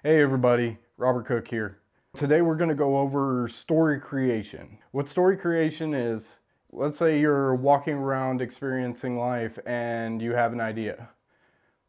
Hey everybody, Robert Cook here. Today we're going to go over story creation. What story creation is, let's say you're walking around experiencing life and you have an idea.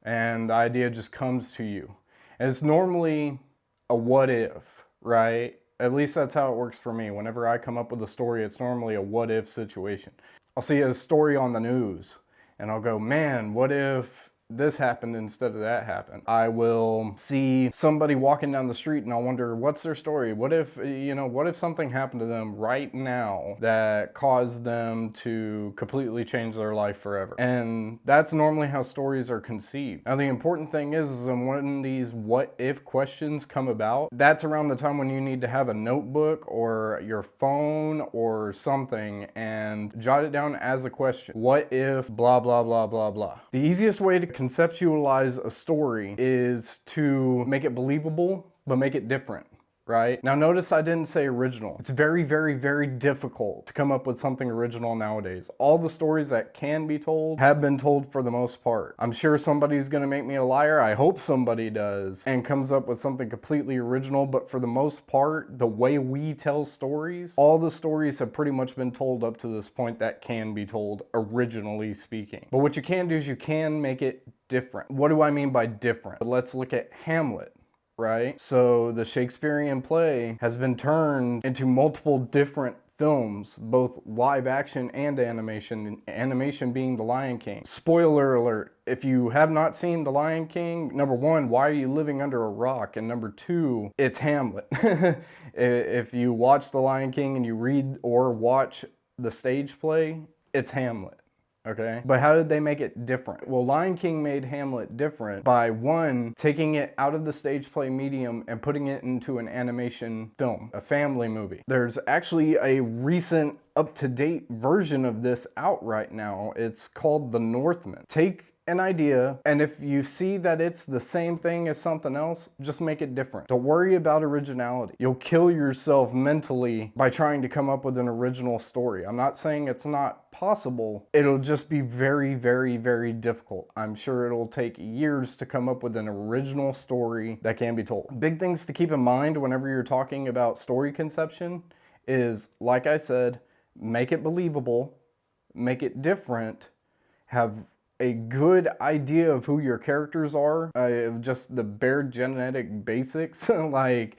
And the idea just comes to you. And it's normally a what if, right? At least that's how it works for me. Whenever I come up with a story, it's normally a what if situation. I'll see a story on the news and I'll go, man, what if this happened instead of that happened? I will see somebody walking down the street and I'll wonder, what's their story? What if, what if something happened to them right now that caused them to completely change their life forever? And that's normally how stories are conceived. Now, the important thing is when these what if questions come about, that's around the time when you need to have a notebook or your phone or something and jot it down as a question. What if blah, blah, blah, blah, blah. The easiest way to conceptualize a story is to make it believable, but make it different, right? Now notice I didn't say original. It's very, very, very difficult to come up with something original nowadays. All the stories that can be told have been told for the most part. I'm sure somebody's gonna make me a liar. I hope somebody does and comes up with something completely original, but for the most part, the way we tell stories, all the stories have pretty much been told up to this point that can be told, originally speaking. But what you can do is you can make it different. What do I mean by different? Let's look at Hamlet. Right? So the Shakespearean play has been turned into multiple different films, both live action and animation being The Lion King. Spoiler alert, if you have not seen The Lion King, number one, why are you living under a rock? And number two, it's Hamlet. If you watch The Lion King and you read or watch the stage play, it's Hamlet. Okay? But how did they make it different? Well, Lion King made Hamlet different by one, taking it out of the stage play medium and putting it into an animation film, a family movie. There's actually a recent up-to-date version of this out right now. It's called The Northman. Take an idea, and if you see that it's the same thing as something else, just make it different. Don't worry about originality. You'll kill yourself mentally by trying to come up with an original story. I'm not saying it's not possible. It'll just be very, very, very difficult. I'm sure it'll take years to come up with an original story that can be told. Big things to keep in mind whenever you're talking about story conception is, like I said, make it believable, make it different, have a good idea of who your characters are, just the bare genetic basics. Like,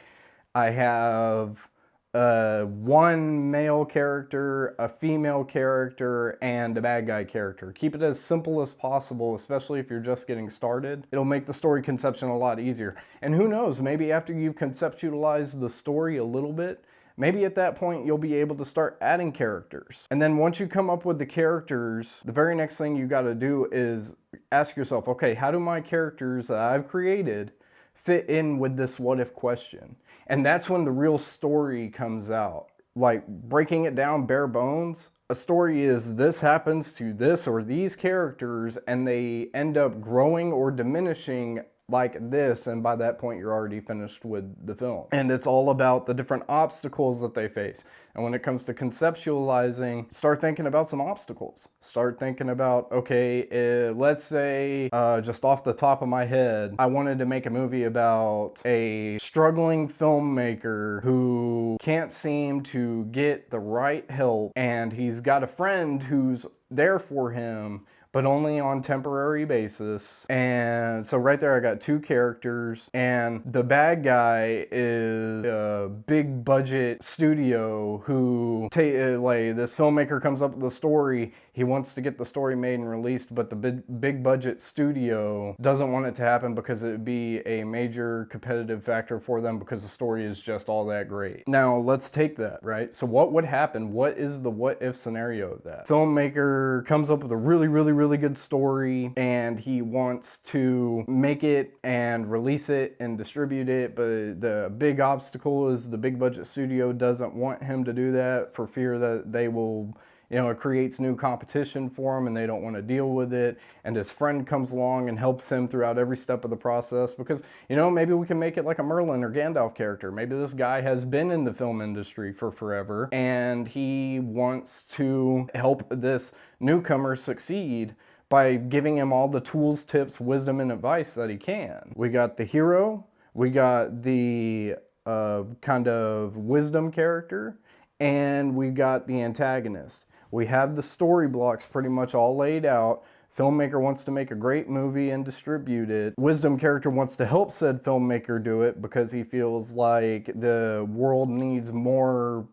I have one male character, a female character, and a bad guy character. Keep it as simple as possible, especially if you're just getting started. It'll make the story conception a lot easier. And who knows, maybe after you've conceptualized the story a little bit, maybe at that point you'll be able to start adding characters. And then once you come up with the characters, the very next thing you gotta do is ask yourself, okay, how do my characters that I've created fit in with this what if question? And that's when the real story comes out. Like, breaking it down bare bones, a story is this happens to this or these characters and they end up growing or diminishing like this, and by that point you're already finished with the film. And it's all about the different obstacles that they face. And when it comes to conceptualizing, start thinking about some obstacles. Start thinking about, okay, let's say, just off the top of my head, I wanted to make a movie about a struggling filmmaker who can't seem to get the right help, and he's got a friend who's there for him, but only on temporary basis. And so right there I got two characters, and the bad guy is a big budget studio who, like, this filmmaker comes up with a story, he wants to get the story made and released, but the big budget studio doesn't want it to happen because it would be a major competitive factor for them because the story is just all that great. Now let's take that, right? So what would happen? What is the what if scenario of that? Filmmaker comes up with a really, really, really good story and he wants to make it and release it and distribute it, but the big obstacle is the big budget studio doesn't want him to do that for fear that they will, it creates new competition for him and they don't want to deal with it. And his friend comes along and helps him throughout every step of the process because, maybe we can make it like a Merlin or Gandalf character. Maybe this guy has been in the film industry for forever and he wants to help this newcomer succeed by giving him all the tools, tips, wisdom, and advice that he can. We got the hero, We got the kind of wisdom character, and we got the antagonist. We have the story blocks pretty much all laid out. Filmmaker wants to make a great movie and distribute it. Wisdom character wants to help said filmmaker do it because he feels like the world needs more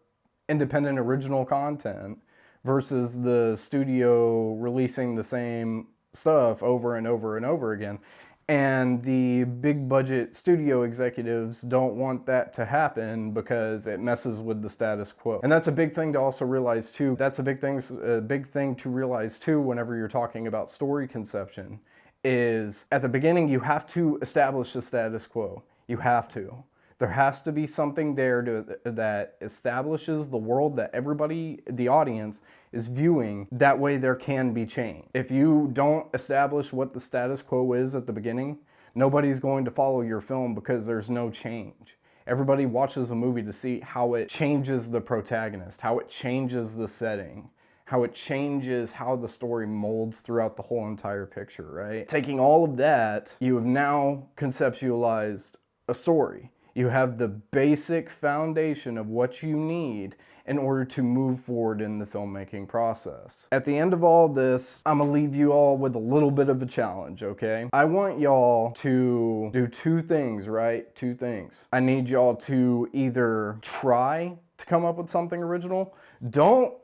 independent original content versus the studio releasing the same stuff over and over and over again. And the big budget studio executives don't want that to happen because it messes with the status quo. And that's a big thing to also realize too. That's a big thing to realize too whenever you're talking about story conception is at the beginning you have to establish the status quo. You have to. There has to be something there that establishes the world that everybody, the audience, is viewing. That way there can be change. If you don't establish what the status quo is at the beginning, nobody's going to follow your film because there's no change. Everybody watches a movie to see how it changes the protagonist, how it changes the setting, how it changes how the story molds throughout the whole entire picture, right? Taking all of that, you have now conceptualized a story. You have the basic foundation of what you need in order to move forward in the filmmaking process. At the end of all this, I'm gonna leave you all with a little bit of a challenge, okay? I want y'all to do two things, right? Two things. I need y'all to either try to come up with something original. Don't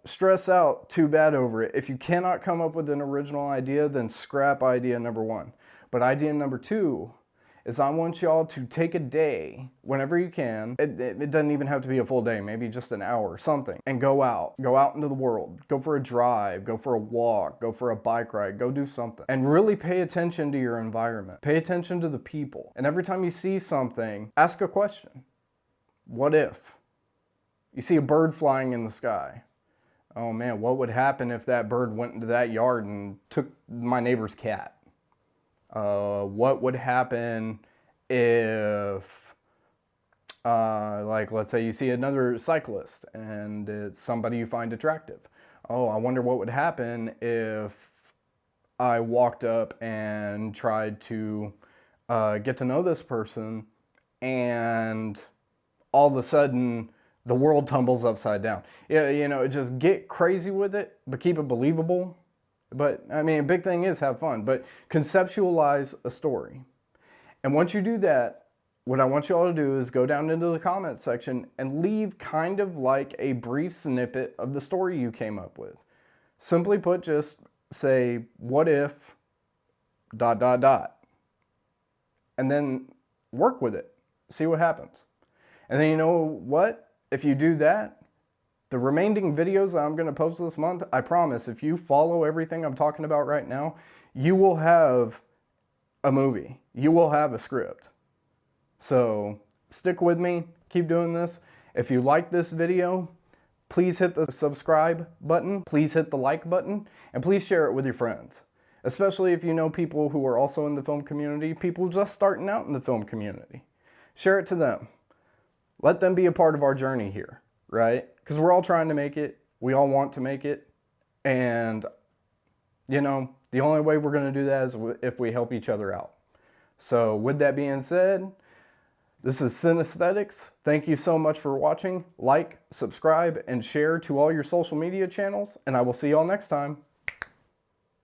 stress out too bad over it. If you cannot come up with an original idea, then scrap idea number one. But idea number two is I want y'all to take a day, whenever you can, it doesn't even have to be a full day, maybe just an hour or something, and go out into the world, go for a drive, go for a walk, go for a bike ride, go do something. And really pay attention to your environment, pay attention to the people. And every time you see something, ask a question. What if? You see a bird flying in the sky. Oh man, what would happen if that bird went into that yard and took my neighbor's cat? What would happen if, let's say you see another cyclist and it's somebody you find attractive. Oh, I wonder what would happen if I walked up and tried to get to know this person and all of a sudden the world tumbles upside down. Yeah, you know, just get crazy with it, but keep it believable. But, I mean, a big thing is have fun, but conceptualize a story. And once you do that, what I want you all to do is go down into the comment section and leave kind of like a brief snippet of the story you came up with. Simply put, just say, what if, ... And then work with it. See what happens. And then you know what? If you do that, the remaining videos I'm going to post this month, I promise, if you follow everything I'm talking about right now, you will have a movie. You will have a script. So stick with me. Keep doing this. If you like this video, please hit the subscribe button. Please hit the like button. And please share it with your friends. Especially if you know people who are also in the film community, people just starting out in the film community. Share it to them. Let them be a part of our journey here, right? Because we're all trying to make it. We all want to make it. And, you know, the only way we're going to do that is if we help each other out. So with that being said, this is Cinesthetics. Thank you so much for watching. Like, subscribe, and share to all your social media channels. And I will see y'all next time.